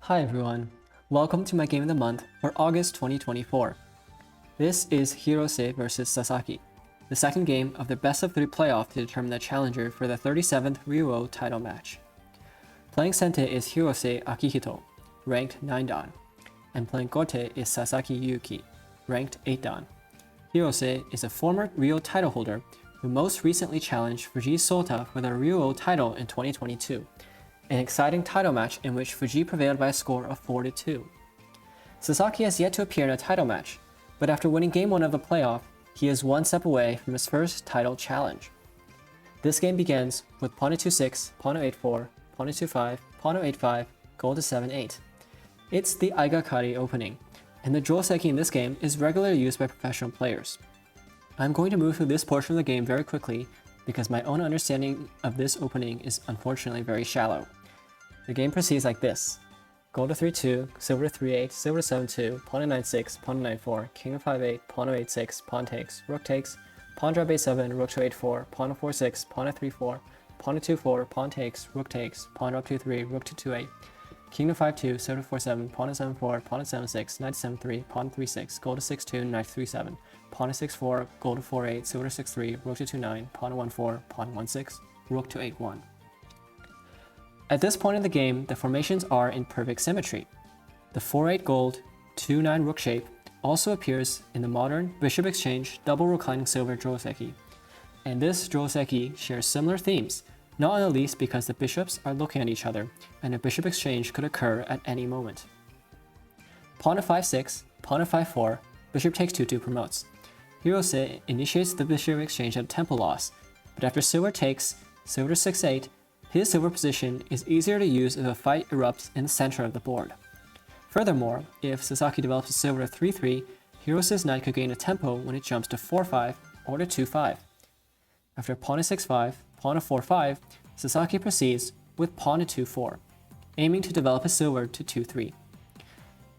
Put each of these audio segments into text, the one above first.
Hi everyone, welcome to my game of the month for August 2024. This is Hirose vs Sasaki, the second game of the best of 3 playoff to determine the challenger for the 37th Ryuo title match. Playing Sente is Hirose Akihito, ranked 9 dan, and playing Gote is Sasaki Yūki, ranked 8 dan. Hirose is a former Ryuo title holder who most recently challenged Fuji Sota for the Ryuo title in 2022. An exciting title match in which Fuji prevailed by a score of 4-2. Sasaki has yet to appear in a title match, but after winning Game 1 of the playoff, he is one step away from his first title challenge. This game begins with pawn to 6, pawn to 8-4, pawn to 5, pawn to 8-5, gold to 7-8. It's the Aigakari opening, and the Joseki in this game is regularly used by professional players. I'm going to move through this portion of the game very quickly because my own understanding of this opening is unfortunately very shallow. The game proceeds like this: gold to 3-2, silver to 3-8, silver to 7-2, pawn to 9-6, pawn to 9-4, king to 5-8, pawn to 8-6, pawn takes, pawn drop 8-7, rook to 8-4, pawn to 4-6, pawn to 3-4, pawn to 2-4, pawn takes, pawn drop 2-3, rook to 2-8, king to 5-2, silver to 4-7, pawn to 7-4, pawn to 7-6, knight to 7-3, pawn to 3-6, gold to 6-2, knight to 3-7, pawn to 6-4, gold to 4-8, silver to 6-3, rook to 2-9, pawn to 1-4, pawn to 1-6, rook to 8-1. At this point in the game, the formations are in perfect symmetry. The 4-8 gold, 2-9 rook shape also appears in the modern bishop exchange double reclining silver Joseki. And this Joseki shares similar themes, not in the least because the bishops are looking at each other and a bishop exchange could occur at any moment. Pawn to 5-6, pawn to 5-4, bishop takes 2-2 promotes. Hirose initiates the bishop exchange at a tempo loss, but after silver takes, silver to 6-8, his silver position is easier to use if a fight erupts in the center of the board. Furthermore, if Sasaki develops a silver to 3-3, Hirose's knight could gain a tempo when it jumps to 4-5 or to 2-5. After pawn to 6-5, pawn to 4-5, Sasaki proceeds with pawn to 2-4, aiming to develop a silver to 2-3.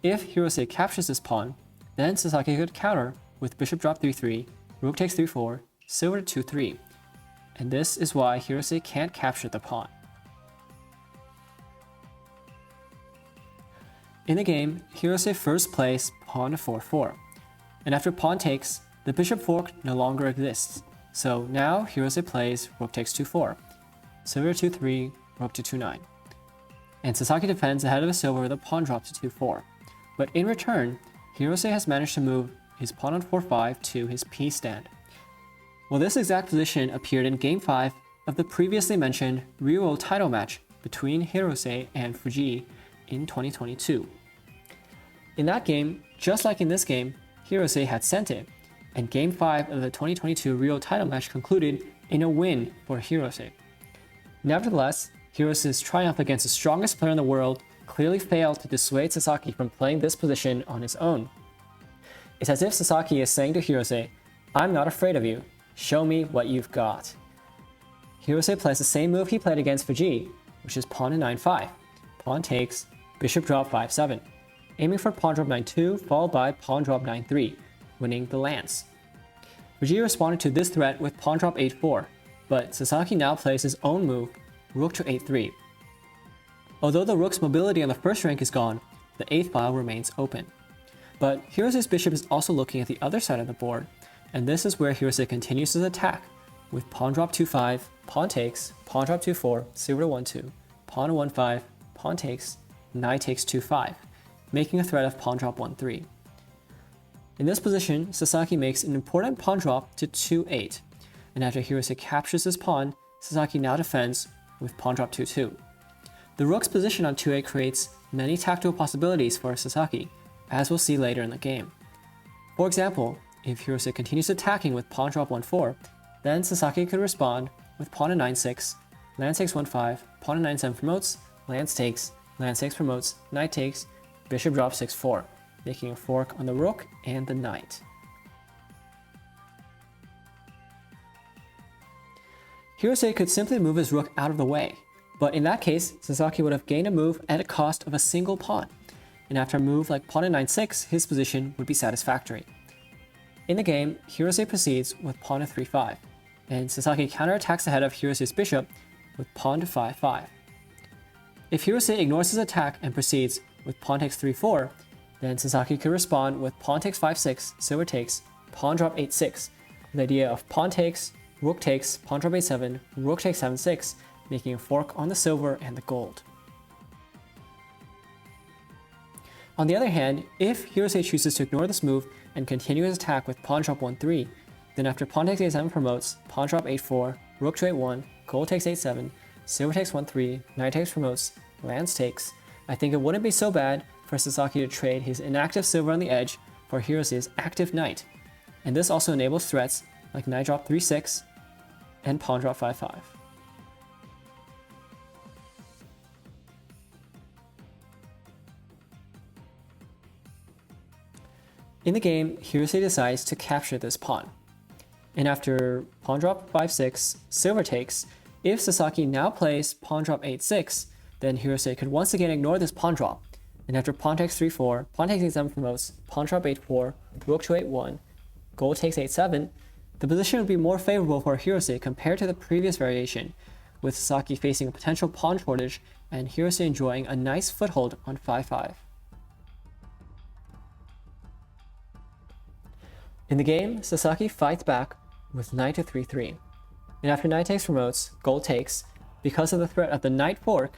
If Hirose captures this pawn, then Sasaki could counter with bishop drop 3-3, rook takes 3-4, silver to 2-3, and this is why Hirose can't capture the pawn. In the game, Hirose first plays pawn to 4-4, and after pawn takes, the bishop fork no longer exists, so now Hirose plays rook takes 2-4, silver to 2-3, rook to 2-9, and Sasaki defends ahead of the silver with a pawn drop to 2-4, but in return, Hirose has managed to move his pawn on 4-5 to his p stand. Well, this exact position appeared in Game 5 of the previously mentioned Ryuo title match between Hirose and Fuji in 2022. In that game, just like in this game, Hirose had Sente, and Game 5 of the 2022 Ryuo title match concluded in a win for Hirose. Nevertheless, Hirose's triumph against the strongest player in the world clearly failed to dissuade Sasaki from playing this position on his own. It's as if Sasaki is saying to Hirose, "I'm not afraid of you. Show me what you've got." Hirose plays the same move he played against Fuji, which is pawn to 9-5, pawn takes, bishop drop 5-7, aiming for pawn drop 9-2 followed by pawn drop 9-3, winning the lance. Fuji responded to this threat with pawn drop 8-4, but Sasaki now plays his own move, rook to 8-3. Although the rook's mobility on the first rank is gone, the 8th file remains open. But Hirose's bishop is also looking at the other side of the board, and this is where Hirose continues his attack with pawn drop 2-5, pawn takes, pawn drop 2-4, silver to 1-2, pawn to 1-5, pawn takes, knight takes 2-5, making a threat of pawn drop 1-3. In this position, Sasaki makes an important pawn drop to 2-8, and after Hirose captures his pawn, Sasaki now defends with pawn drop 2-2. The rook's position on 2-8 creates many tactical possibilities for Sasaki, as we'll see later in the game. For example, if Hirose continues attacking with pawn drop 1-4, then Sasaki could respond with pawn to 9-6, lance takes 1-5, pawn to 9-7 promotes, lance takes promotes, knight takes, bishop drop 6-4, making a fork on the rook and the knight. Hirose could simply move his rook out of the way, but in that case, Sasaki would have gained a move at a cost of a single pawn, and after a move like pawn to 9-6, his position would be satisfactory. In the game, Hirose proceeds with pawn to 3-5, and Sasaki counterattacks ahead of Hirose's bishop with pawn to 5-5. If Hirose ignores his attack and proceeds with pawn takes 3-4, then Sasaki could respond with pawn takes 5-6, silver takes, pawn drop 8-6, with the idea of pawn takes, rook takes, pawn drop 8-7, rook takes 7-6, making a fork on the silver and the gold. On the other hand, if Hirose chooses to ignore this move and continue his attack with pawn drop 1-3, then after pawn takes 8-7 promotes, pawn drop 8-4, rook to 8-1, gold takes 8-7, silver takes 1-3, knight takes promotes, lance takes, I think it wouldn't be so bad for Sasaki to trade his inactive silver on the edge for Hirose's active knight, and this also enables threats like knight drop 3-6 and pawn drop 5-5. In the game, Hirose decides to capture this pawn. And after pawn drop 5-6, silver takes, if Sasaki now plays pawn drop 8-6, then Hirose could once again ignore this pawn drop. And after pawn takes 3-4, pawn takes 8-7 promotes, pawn drop 8-4, rook to 8-1, gold takes 8-7, the position would be more favorable for Hirose compared to the previous variation, with Sasaki facing a potential pawn shortage and Hirose enjoying a nice foothold on 5-5. In the game, Sasaki fights back with knight to 3-3, and after knight takes promotes, gold takes, because of the threat of the knight fork,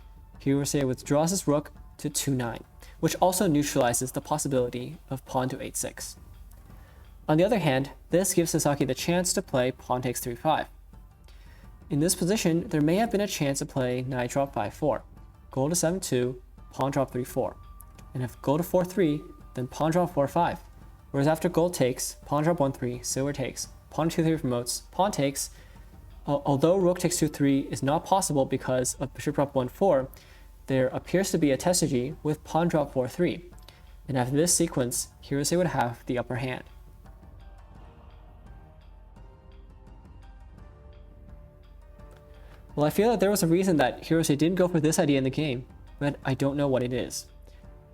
Hirose withdraws his rook to 2-9, which also neutralizes the possibility of pawn to 8-6. On the other hand, this gives Sasaki the chance to play pawn takes 3-5. In this position, there may have been a chance to play knight drop 5-4, gold to 7-2, pawn drop 3-4, and if gold to 4-3, then pawn drop 4-5. Whereas after gold takes, pawn drop 1-3, silver takes, pawn 2-3 promotes, pawn takes, although rook takes 2-3 is not possible because of bishop drop 1-4, there appears to be a tesuji with pawn drop 4-3, and after this sequence, Hirose would have the upper hand. Well, I feel that there was a reason that Hirose didn't go for this idea in the game, but I don't know what it is.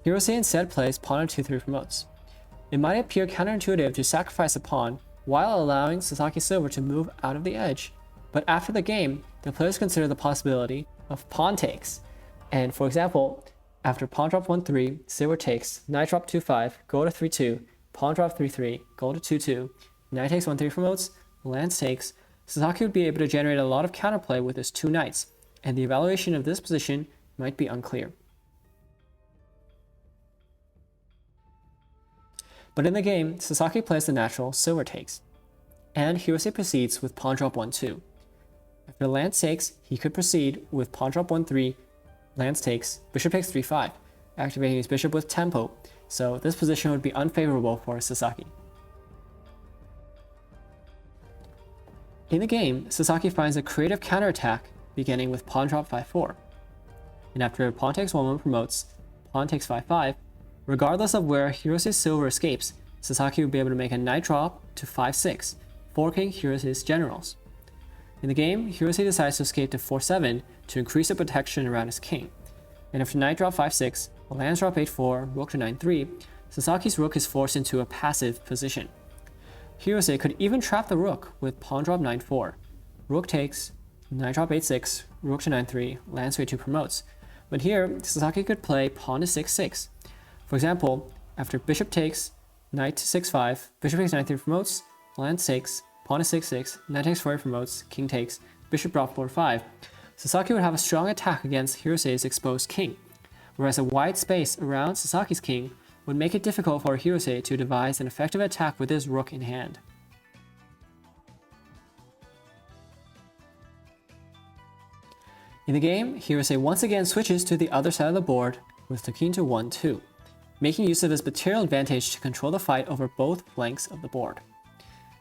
Hirose instead plays pawn and 2-3 promotes. It might appear counterintuitive to sacrifice a pawn while allowing Sasaki silver to move out of the edge, but after the game, the players consider the possibility of pawn takes. And for example, after pawn drop 1-3, silver takes, knight drop 2-5, gold to 3-2, pawn drop 3-3, gold to 2-2, knight takes 1-3 promotes, lance takes, Sasaki would be able to generate a lot of counterplay with his two knights, and the evaluation of this position might be unclear. But in the game, Sasaki plays the natural silver takes, and Hirose proceeds with pawn drop 1-2. After lance takes, he could proceed with pawn drop 1-3, lance takes, bishop takes 3-5, activating his bishop with tempo, so this position would be unfavorable for Sasaki. In the game, Sasaki finds a creative counterattack beginning with pawn drop 5-4, and after pawn takes 1-1 promotes, pawn takes 5-5, regardless of where Hirose's silver escapes, Sasaki will be able to make a knight drop to 5-6, forking Hirose's generals. In the game, Hirose decides to escape to 4-7 to increase the protection around his king. And after knight drop 5-6, lance drop 8-4, rook to 9-3, Sasaki's rook is forced into a passive position. Hirose could even trap the rook with pawn drop 9-4, rook takes, knight drop 8-6, rook to 9-3, lance to 8-2 promotes. But here, Sasaki could play pawn to 6-6. For example, after bishop takes, knight to 6-5, bishop takes 9-3 promotes, lance takes, pawn to 6-6, knight takes 4 promotes, king takes, bishop drop 4-5, Sasaki would have a strong attack against Hirose's exposed king, whereas a wide space around Sasaki's king would make it difficult for Hirose to devise an effective attack with his rook in hand. In the game, Hirose once again switches to the other side of the board with the king to 1-2. Making use of his material advantage to control the fight over both flanks of the board.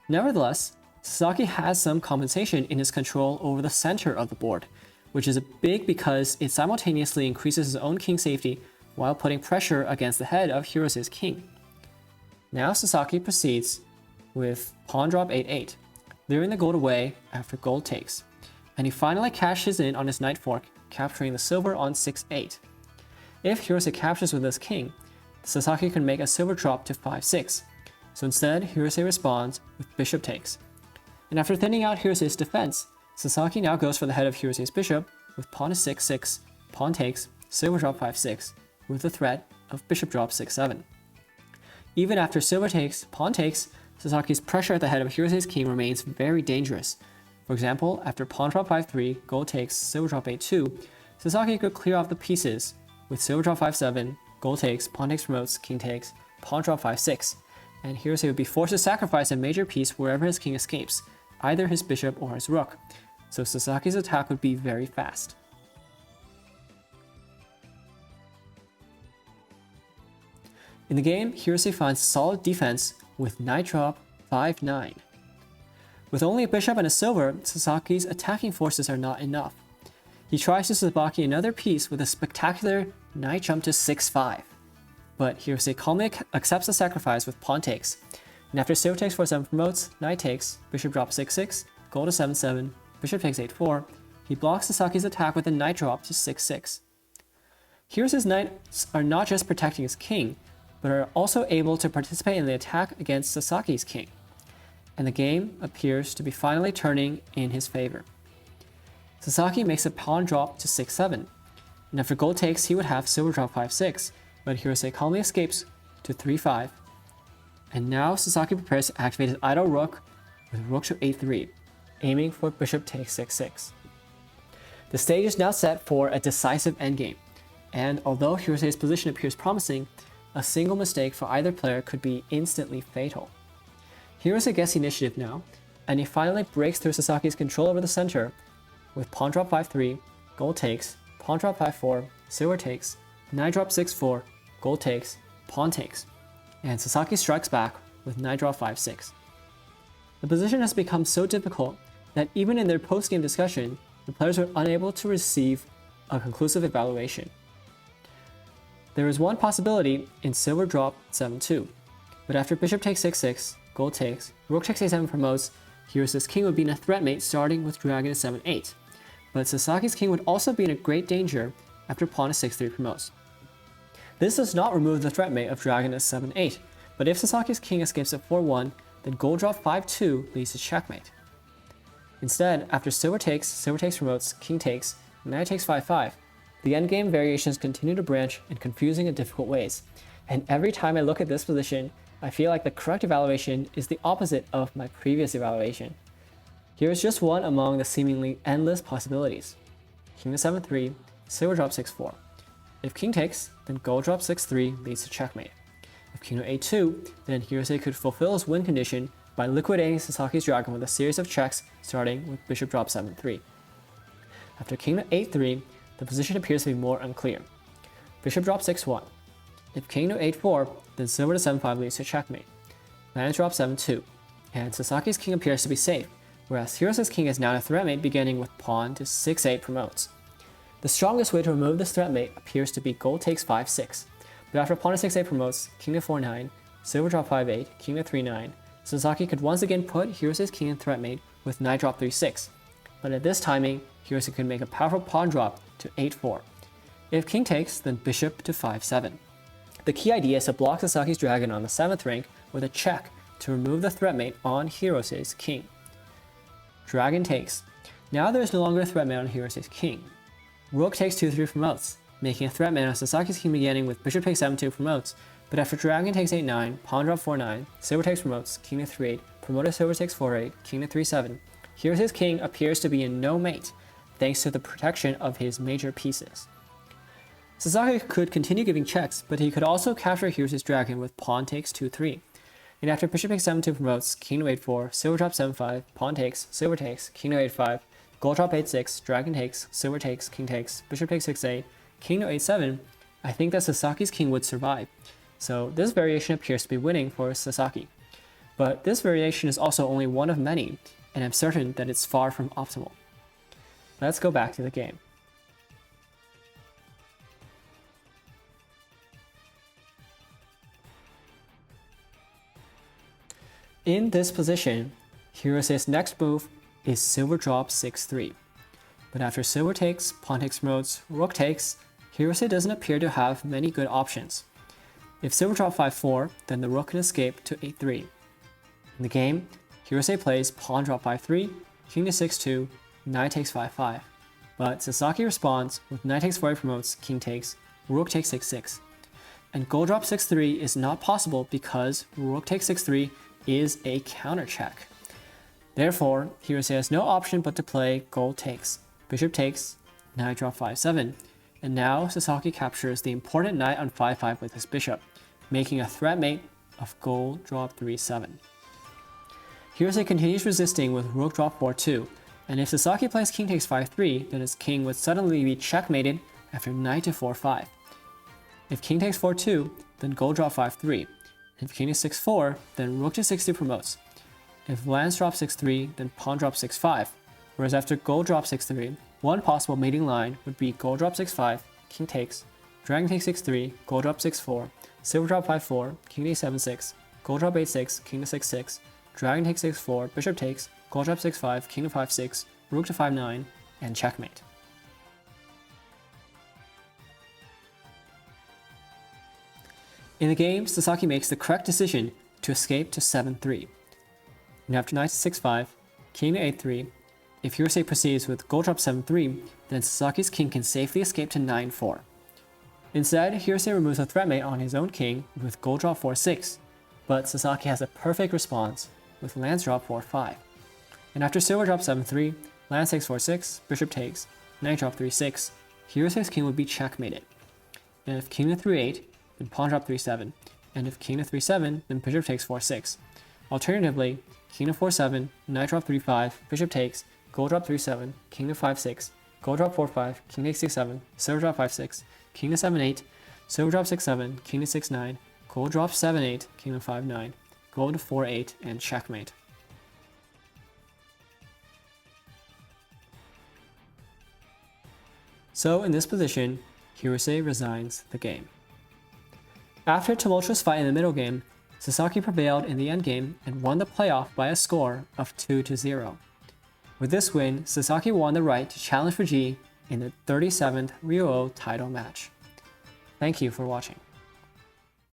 Nevertheless, Sasaki has some compensation in his control over the center of the board, which is big because it simultaneously increases his own king safety while putting pressure against the head of Hirose's king. Now Sasaki proceeds with pawn drop 8-8, luring the gold away after gold takes, and he finally cashes in on his knight fork, capturing the silver on 6-8. If Hirose captures with his king, Sasaki can make a silver drop to 5-6, so instead Hirose responds with bishop takes. And after thinning out Hirose's defense, Sasaki now goes for the head of Hirose's bishop with pawn to 6-6, pawn takes, silver drop 5-6, with the threat of bishop drops 6-7. Even after silver takes, pawn takes, Sasaki's pressure at the head of Hirose's king remains very dangerous. For example, after pawn drop 5-3, gold takes, silver drop 8-2, Sasaki could clear off the pieces with silver drop 5-7, gold takes, pawn takes promotes, king takes, pawn drop 5-6, and Hirose would be forced to sacrifice a major piece wherever his king escapes, either his bishop or his rook, so Sasaki's attack would be very fast. In the game, Hirose finds solid defense with knight drop 5-9. With only a bishop and a silver, Sasaki's attacking forces are not enough. He tries to Sasaki another piece with a spectacular knight jump to 6-5. But Hirose calmly accepts the sacrifice with pawn takes, and after silver takes 4-7 promotes, knight takes, bishop drops 6-6, gold to 7-7, bishop takes 8-4, he blocks Sasaki's attack with a knight drop to 6-6. Hirose's knights are not just protecting his king, but are also able to participate in the attack against Sasaki's king, and the game appears to be finally turning in his favor. Sasaki makes a pawn drop to 6-7, and after gold takes he would have silver drop 5-6, but Hirose calmly escapes to 3-5, and now Sasaki prepares to activate his idle rook with rook to 8-3, aiming for bishop takes 6-6. The stage is now set for a decisive endgame, and although Hirose's position appears promising, a single mistake for either player could be instantly fatal. Hirose gets the initiative now, and he finally breaks through Sasaki's control over the center with pawn drop 5-3, gold takes, pawn drop 5-4, silver takes, knight drop 6-4, gold takes, pawn takes, and Sasaki strikes back with knight drop 5-6. The position has become so difficult that even in their post-game discussion, the players were unable to receive a conclusive evaluation. There is one possibility in silver drop 7-2, but after bishop takes 6-6, gold takes, rook takes a7 promotes, Hirose's king would be in a threat mate starting with dragon to 7-8, but Sasaki's king would also be in a great danger after pawn to 6-3 promotes. This does not remove the threat mate of dragon to 7-8, but if Sasaki's king escapes at 4-1, then gold drop 5-2 leads to checkmate. Instead, after silver takes promotes, king takes, knight takes 5-5, the endgame variations continue to branch in confusing and difficult ways, and every time I look at this position, I feel like the correct evaluation is the opposite of my previous evaluation. Here is just one among the seemingly endless possibilities. King to 7-3, silver drop 6-4. If king takes, then gold drop 6-3 leads to checkmate. If king to 8-2, then Hirose could fulfill his win condition by liquidating Sasaki's dragon with a series of checks starting with bishop drop 7-3. After king to 8-3, the position appears to be more unclear. Bishop drop 6-1. If king to 8-4, then silver to 7-5 leads to checkmate. Knight drop 7-2, and Sasaki's king appears to be safe, whereas Hirose's king is now in a threat mate beginning with pawn to 6-8 promotes. The strongest way to remove this threat mate appears to be gold takes 5-6, but after pawn to 6-8 promotes, king to 4-9, silver drop 5-8, king to 3-9, Sasaki could once again put Hirose's king in threat mate with knight drop 3-6, but at this timing, Hirose could make a powerful pawn drop to 8-4. If king takes, then bishop to 5-7. The key idea is to block Sasaki's dragon on the 7th rank with a check to remove the threat mate on Hirose's king. Dragon takes. Now there is no longer a threat mate on Hirose's king. Rook takes 2-3 promotes, making a threat mate on Sasaki's king beginning with bishop takes 7-2 promotes, but after dragon takes 8-9, pawn drop 4-9, silver takes promotes, king to 3-8, promoted silver takes 4-8, king to 3-7, Hirose's king appears to be in no mate, thanks to the protection of his major pieces. Sasaki could continue giving checks, but he could also capture Hirose's dragon with pawn takes 2-3. And after bishop takes 7-2 promotes, king to 8-4, silver drop 7-5, pawn takes, silver takes, king to 8-5, gold drop 8-6, dragon takes, silver takes, king takes, bishop takes 6-8, king to 8-7, I think that Sasaki's king would survive. So this variation appears to be winning for Sasaki. But this variation is also only one of many, and I'm certain that it's far from optimal. Let's go back to the game. In this position, Hirose's next move is silver drop 6-3. But after silver takes, pawn takes promotes, rook takes, Hirose doesn't appear to have many good options. If silver drop 5-4, then the rook can escape to 8-3. In the game, Hirose plays pawn drop 5-3, king to 6-2, knight takes 5-5. But Sasaki responds with knight takes 4-8 promotes, king takes, rook takes 6-6. and gold drop 6-3 is not possible because rook takes 6-3 is a counter check. Therefore, Hirose has no option but to play gold takes, bishop takes, knight drop 5-7, and now Sasaki captures the important knight on 5-5 with his bishop, making a threat mate of gold drop 3-7. Hirose continues resisting with rook drop 4-2, and if Sasaki plays king takes 5-3, then his king would suddenly be checkmated after knight to 4-5. If king takes 4-2, then gold drop 5-3. If king is 6-4, then rook to 6-2 promotes. If lance drop 6-3, then pawn drop 6-5. Whereas after gold drop 6-3, one possible mating line would be gold drop 6-5, king takes, dragon takes 6-3, gold drop 6-4, silver drop 5-4, king takes 7-6, gold drop 8-6, king to 6-6, dragon takes 6-4, bishop takes, gold drop 6-5, king to 5-6, rook to 5-9, and checkmate. In the game, Sasaki makes the correct decision to escape to 7-3. And after knight to 6-5, king to 8-3, if Hirose proceeds with gold drop 7-3, then Sasaki's king can safely escape to 9-4. Instead, Hirose removes a threat mate on his own king with gold drop 4-6, but Sasaki has a perfect response with lance drop 4-5. And after silver drop 7-3, lance takes 4-6, bishop takes, knight drop 3-6, Hirose's king would be checkmated. And if king to 3-8, then pawn drop 3-7, and if king to 3-7, then bishop takes 4-6. Alternatively, king to 4-7, knight drop 3-5, bishop takes, gold drop 3-7, king to 5-6, gold drop 4-5, king takes 6-7, silver drop 5-6, king to 7-8, silver drop 6-7, king to 6-9, gold drop 7-8, king to 5-9, gold to 4-8, and checkmate. So in this position, Hirose resigns the game. After a tumultuous fight in the middle game, Sasaki prevailed in the endgame and won the playoff by a score of 2-0. With this win, Sasaki won the right to challenge for G in the 37th Ryo title match. Thank you for watching.